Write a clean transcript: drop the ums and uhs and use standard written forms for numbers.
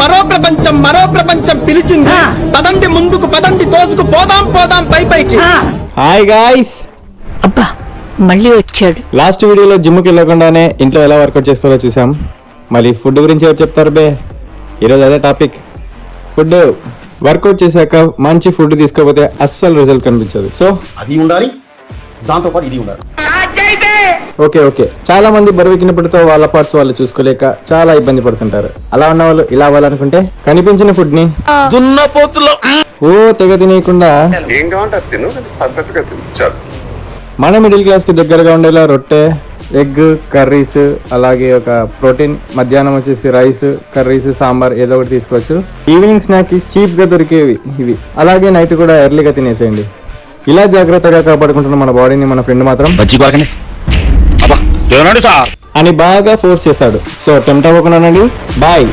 మరో ప్రపంచం పిలిచింది. పదండి ముందుకు, పదండి తోసుకు పోదాం పైకి. హాయ్ గాయ్స్, అబ్బా మళ్ళీ వచ్చాడు. లాస్ట్ వీడియోలో జిమ్కి వెళ్ళకుండానే ఇంట్లో ఎలా వర్కౌట్ చేసుకోవాలో చూసాం. మళ్ళీ ఫుడ్ గురించి ఎవరు చెప్తారు బే? ఈరోజు అదే టాపిక్, ఫుడ్. వర్కౌట్ చేశాక మంచి ఫుడ్ తీసుకోకపోతే అస్సలు రిజల్ట్ కనిపించదు. సో అది ఉండాలి, దాంతో పాటు ఇది ఉండాలి. ఓకే చాలా మంది బరువెక్కినప్పటితో వాళ్ళ పార్ట్స్ వాళ్ళు చూసుకోలేక చాలా ఇబ్బంది పడుతుంటారు. అలా ఉన్న వాళ్ళు ఇలా అవ్వాలనుకుంటే కనిపించిన ఫుడ్ ని తెగ తినేయకుండా ఏం కావాలంటే తిను, పద్ధతిగా తిను చాలు. మన మిడిల్ క్లాస్ కి దగ్గరగా ఉండేలా రొట్టె, ఎగ్, కర్రీస్, అలాగే ఒక ప్రోటీన్, మధ్యాహ్నం వచ్చేసి రైస్, కర్రీస్, సాంబార్ ఏదో ఒకటి తీసుకోవచ్చు. ఈవినింగ్ స్నాక్ కి చీప్ గా దొరికేవి ఇవి. అలాగే నైట్ కూడా ఎర్లీగా తినేసేయండి. ఇలా జాగ్రత్తగా కాపాడుకుంటున్న మన బాడీని మన ఫ్రెండ్ మాత్రం అని బాగా ఫోర్స్ చేస్తాడు. సో టెంప్ట్ అవ్వకుండా బాయ్.